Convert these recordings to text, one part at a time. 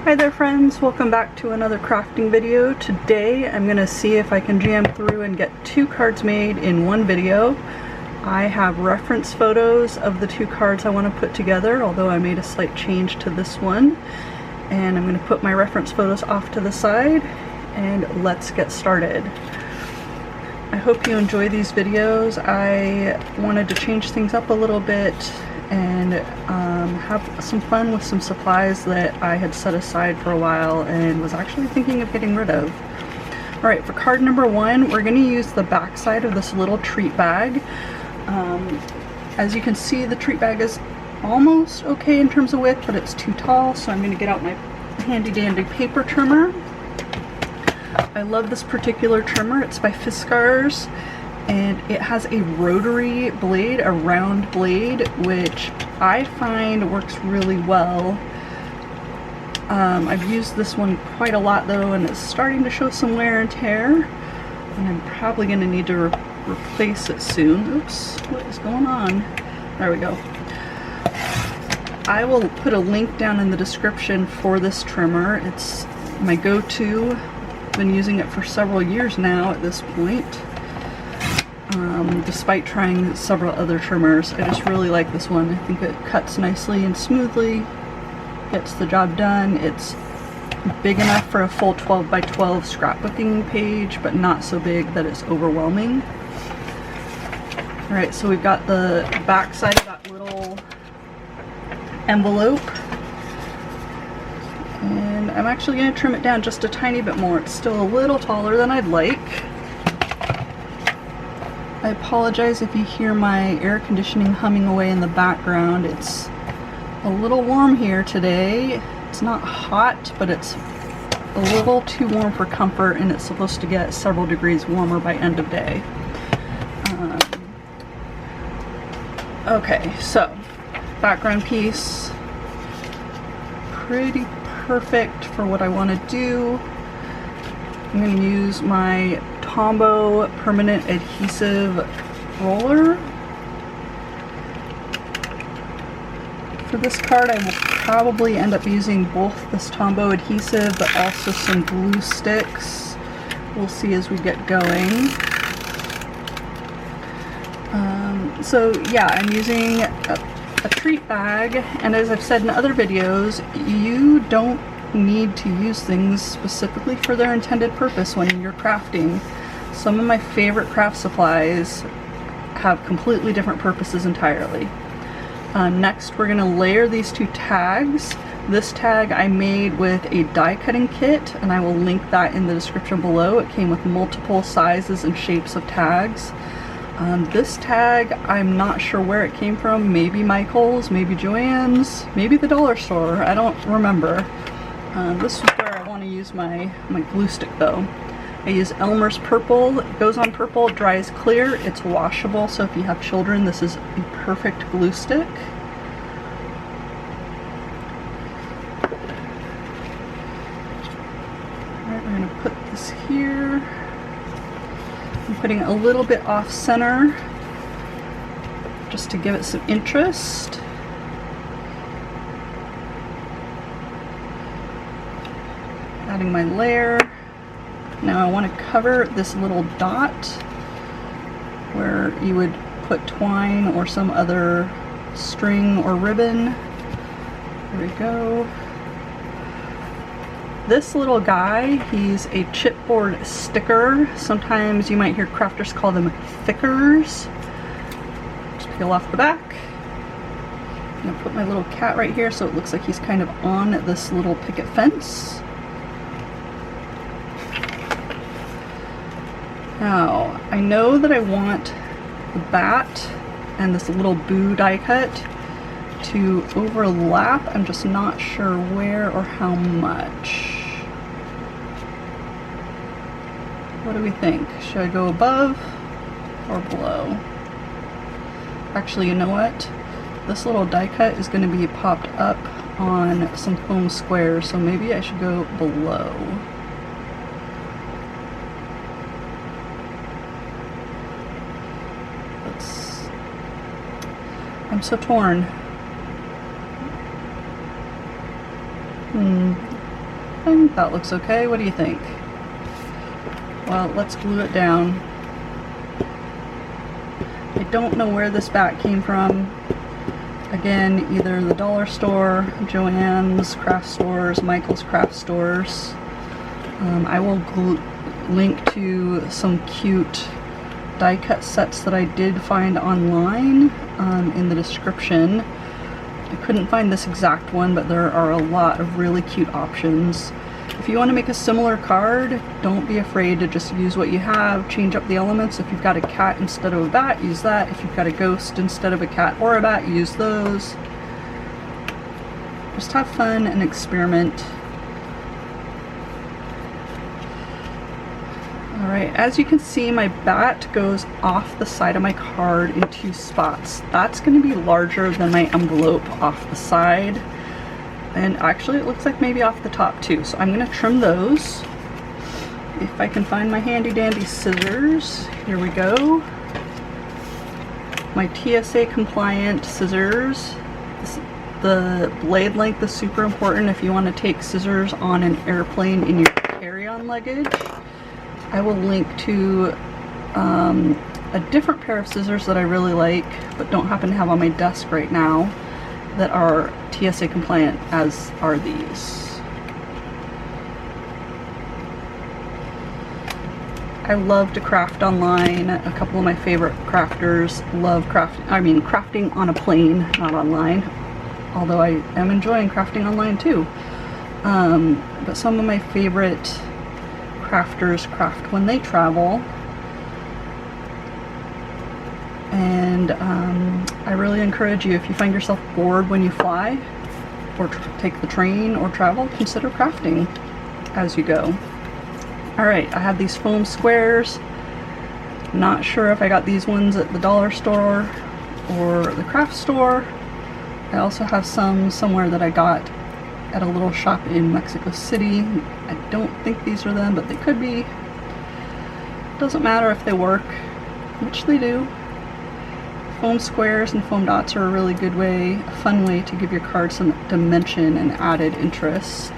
Hi there friends, welcome back to another crafting video. Today I'm going to see if I can jam through and get 2 cards made in one video. I have reference photos of the 2 cards I want to put together, although I made a slight change to this one. And I'm going to put my reference photos off to the side and let's get started. I hope you enjoy these videos. I wanted to change things up a little bit and have some fun with some supplies that I had set aside for a while and was actually thinking of getting rid of. Alright, for card number 1, we're going to use the back side of this little treat bag. As you can see, the treat bag is almost okay in terms of width, but it's too tall, so I'm going to get out my handy dandy paper trimmer. I love this particular trimmer. It's by Fiskars. And it has a rotary blade, a round blade, which I find works really well. I've used this one quite a lot though, and it's starting to show some wear and tear. And I'm probably going to need to replace it soon. Oops, what is going on? There we go. I will put a link down in the description for this trimmer. It's my go-to. I've been using it for several years now at this point. Despite trying several other trimmers, I just really like this one. I think it cuts nicely and smoothly, gets the job done. It's big enough for a full 12 by 12 scrapbooking page, but not so big that it's overwhelming. Alright, so we've got the back side of that little envelope, and I'm actually going to trim it down just a tiny bit more. It's still a little taller than I'd like. I apologize if you hear my air conditioning humming away in the background. It's a little warm here today. It's not hot, but it's a little too warm for comfort, and it's supposed to get several degrees warmer by end of day. Okay, so background piece, pretty perfect for what I want to do. I'm going to use my Tombow permanent adhesive roller. For this card I will probably end up using both this Tombow adhesive but also some glue sticks. We'll see as we get going. So yeah, I'm using a treat bag, and as I've said in other videos, you don't need to use things specifically for their intended purpose when you're crafting. Some of my favorite craft supplies have completely different purposes entirely. Next, we're going to layer these 2 tags. This tag I made with a die cutting kit, and I will link that in the description below. It came with multiple sizes and shapes of tags. This tag, I'm not sure where it came from. Maybe Michael's, maybe Joann's, maybe the dollar store. I don't remember. This is where I want to use my glue stick though. I use Elmer's purple. It goes on purple, dries clear, it's washable, so if you have children, this is a perfect glue stick. Alright, we're going to put this here. I'm putting it a little bit off center just to give it some interest. Adding my layer. Now I want to cover this little dot where you would put twine or some other string or ribbon. There we go. This little guy, he's a chipboard sticker. Sometimes you might hear crafters call them thickers. Just peel off the back. I'm going to put my little cat right here so it looks like he's kind of on this little picket fence. Now, I know that I want the bat and this little boo die cut to overlap. I'm just not sure where or how much. What do we think? Should I go above or below? Actually, you know what? This little die cut is going to be popped up on some foam squares, so maybe I should go below. I'm so torn. I think that looks okay. What do you think? Well, let's glue it down. I don't know where this bat came from. Again, either the dollar store, Joann's craft stores, Michael's craft stores. I will link to some cute die cut sets that I did find online in the description. I couldn't find this exact one, but there are a lot of really cute options. If you want to make a similar card, don't be afraid to just use what you have, change up the elements. If you've got a cat instead of a bat, use that. If you've got a ghost instead of a cat or a bat, use those. Just have fun and experiment. Alright, as you can see, my bat goes off the side of my card in 2 spots. That's going to be larger than my envelope off the side. And actually it looks like maybe off the top too. So I'm going to trim those. If I can find my handy dandy scissors. Here we go. My TSA compliant scissors. The blade length is super important if you want to take scissors on an airplane in your carry-on luggage. I will link to a different pair of scissors that I really like but don't happen to have on my desk right now that are TSA compliant, as are these. I love to craft online. A couple of my favorite crafters love crafting on a plane, not online. Although I am enjoying crafting online too. But some of my favorite crafters craft when they travel. And I really encourage you, if you find yourself bored when you fly or take the train or travel, consider crafting as you go. Alright, I have these foam squares. Not sure if I got these ones at the dollar store or the craft store. I also have some somewhere that I got at a little shop in Mexico City. I don't think these are them, but they could be. Doesn't matter if they work, which they do. Foam squares and foam dots are a really good way, a fun way to give your card some dimension and added interest.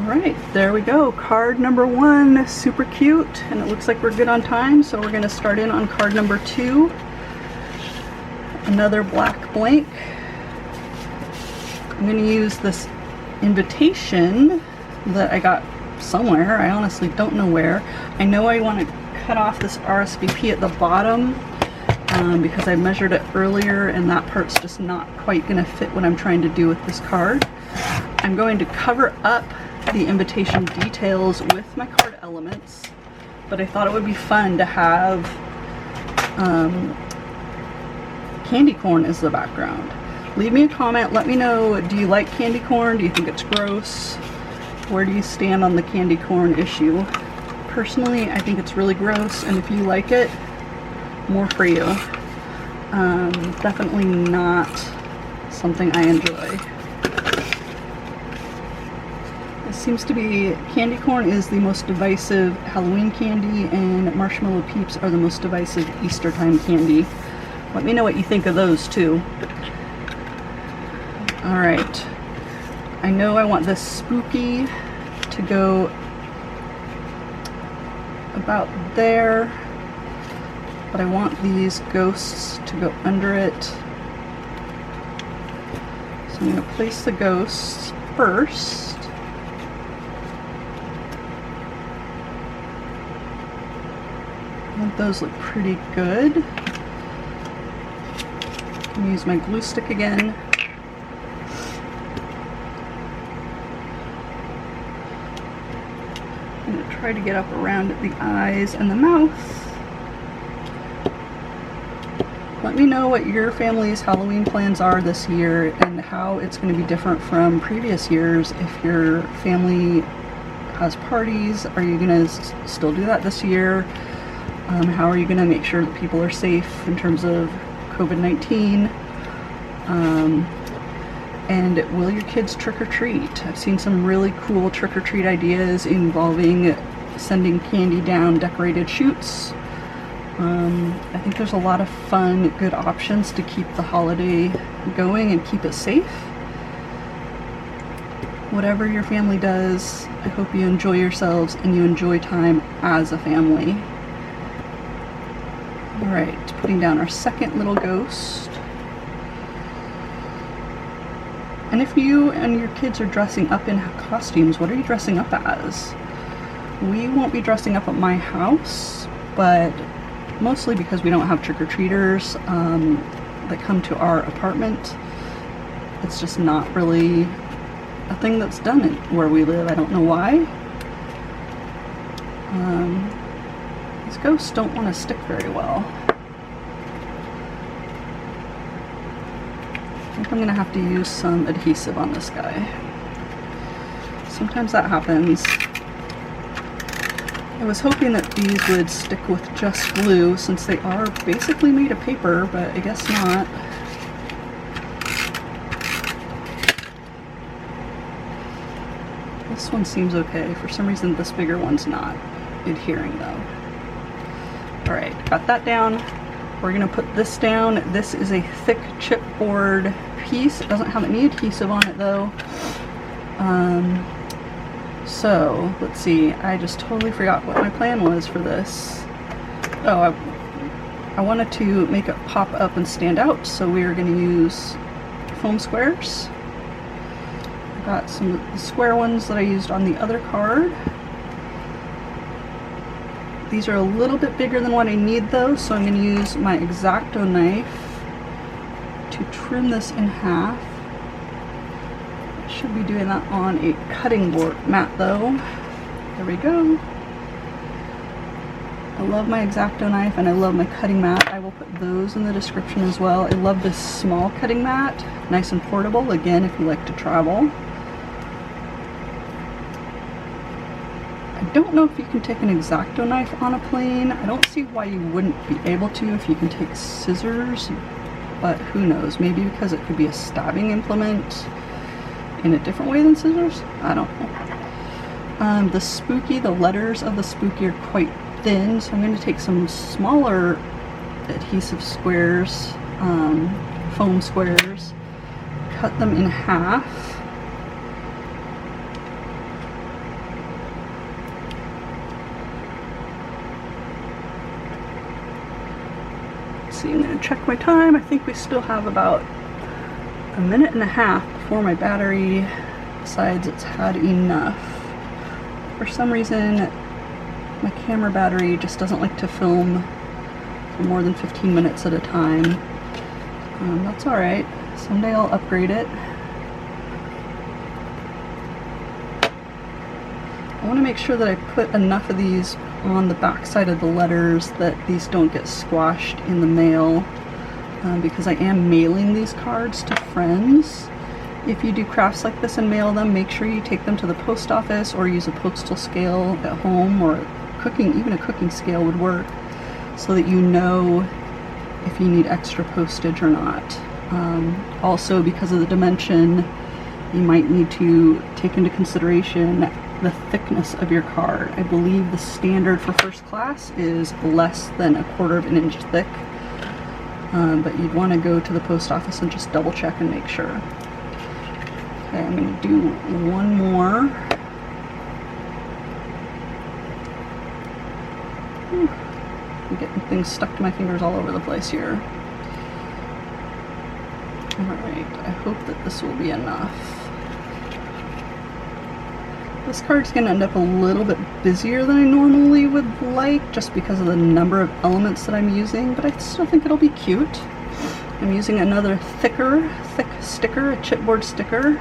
Alright, there we go. Card number 1, super cute, and it looks like we're good on time, so we're going to start in on card number 2. Another black blank. I'm going to use this invitation that I got somewhere. I honestly don't know where. I know I want to cut off this RSVP at the bottom because I measured it earlier and that part's just not quite going to fit what I'm trying to do with this card. I'm going to cover up the invitation details with my card elements, but I thought it would be fun to have candy corn as the background. Leave me a comment, let me know, do you like candy corn? Do you think it's gross? Where do you stand on the candy corn issue? Personally, I think it's really gross, and if you like it, more for you. Definitely not something I enjoy. It seems to be, candy corn is the most divisive Halloween candy, and marshmallow peeps are the most divisive Easter time candy. Let me know what you think of those too. Alright. I know I want this spooky to go about there, but I want these ghosts to go under it. So I'm going to place the ghosts first. I think those look pretty good. I'm going to use my glue stick again. I'm going to try to get up around the eyes and the mouth. Let me know what your family's Halloween plans are this year and how it's going to be different from previous years. If your family has parties, are you going to still do that this year? How are you going to make sure that people are safe in terms of COVID-19? And will your kids trick-or-treat? I've seen some really cool trick-or-treat ideas involving sending candy down decorated chutes. I think there's a lot of fun, good options to keep the holiday going and keep it safe. Whatever your family does, I hope you enjoy yourselves and you enjoy time as a family. Alright, putting down our second little ghost. And if you and your kids are dressing up in costumes, what are you dressing up as? We won't be dressing up at my house, but mostly because we don't have trick-or-treaters that come to our apartment. It's just not really a thing that's done where we live. I don't know why. These ghosts don't want to stick very well. I think I'm going to have to use some adhesive on this guy. Sometimes that happens. I was hoping that these would stick with just glue since they are basically made of paper, but I guess not. This one seems okay. For some reason this bigger one's not adhering though. Alright, got that down. We're going to put this down. This is a thick chipboard piece. It doesn't have any adhesive on it though. So, let's see, I just totally forgot what my plan was for this. Oh, I wanted to make it pop up and stand out, so we are going to use foam squares. I got some square ones that I used on the other card. These are a little bit bigger than what I need though, so I'm going to use my X-acto knife to trim this in half. Should be doing that on a cutting board mat though. There we go. I love my X-acto knife and I love my cutting mat. I will put those in the description as well. I love this small cutting mat. Nice and portable, again, if you like to travel. I don't know if you can take an X-acto knife on a plane. I don't see why you wouldn't be able to if you can take scissors, but who knows, maybe because it could be a stabbing implement in a different way than scissors? I don't know. The letters of the spooky are quite thin, so I'm going to take some smaller adhesive squares, foam squares, cut them in half. Let's see, I'm going to check my time. I think we still have about a minute and a half before my battery decides it's had enough. For some reason, my camera battery just doesn't like to film for more than 15 minutes at a time. That's alright. Someday I'll upgrade it. I want to make sure that I put enough of these on the back side of the letters that these don't get squashed in the mail. Because I am mailing these cards to friends. If you do crafts like this and mail them, make sure you take them to the post office or use a postal scale at home, or even a cooking scale would work, so that you know if you need extra postage or not. Also, because of the dimension, you might need to take into consideration the thickness of your card. I believe the standard for first class is less than 1/4 of an inch thick. But you'd want to go to the post office and just double check and make sure. Okay, I'm going to do one more. I'm getting things stuck to my fingers all over the place here. Alright, I hope that this will be enough. This card's going to end up a little bit busier than I normally would like, just because of the number of elements that I'm using, but I still think it'll be cute. I'm using another thick sticker, a chipboard sticker.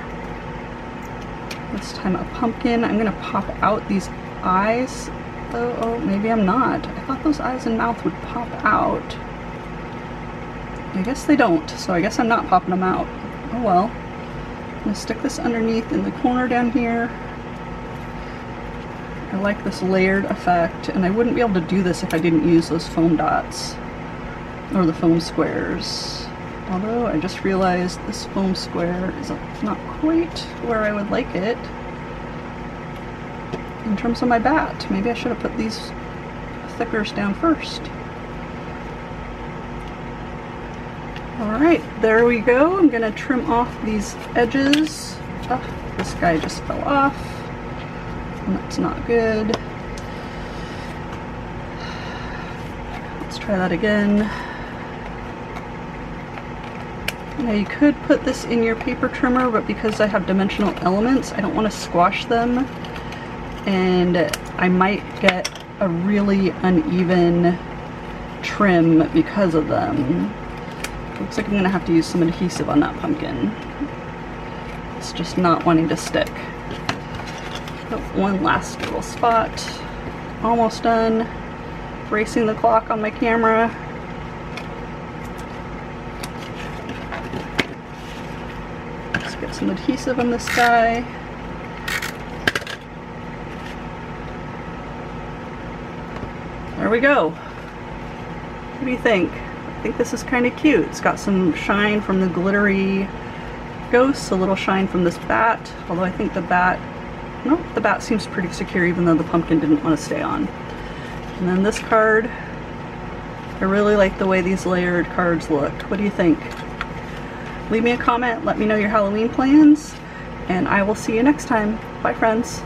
This time a pumpkin. I'm going to pop out these eyes, though. Oh, maybe I'm not. I thought those eyes and mouth would pop out. I guess they don't, so I guess I'm not popping them out. Oh well. I'm going to stick this underneath in the corner down here. I like this layered effect, and I wouldn't be able to do this if I didn't use those foam dots or the foam squares. Although I just realized this foam square is not quite where I would like it in terms of my bat. Maybe I should have put these thickers down first. Alright, there we go. I'm gonna trim off these edges. Oh, this guy just fell off. And that's not good. Let's try that again. Now you could put this in your paper trimmer, but because I have dimensional elements, I don't want to squash them, and I might get a really uneven trim because of them. Looks like I'm going to have to use some adhesive on that pumpkin. It's just not wanting to stick. Oh, one last little spot. Almost done. Racing the clock on my camera. Let's get some adhesive on this guy. There we go. What do you think? I think this is kind of cute. It's got some shine from the glittery ghosts, a little shine from this bat, although I think the bat, no, the bat seems pretty secure even though the pumpkin didn't want to stay on. And then this card, I really like the way these layered cards look. What do you think? Leave me a comment, let me know your Halloween plans, and I will see you next time. Bye friends.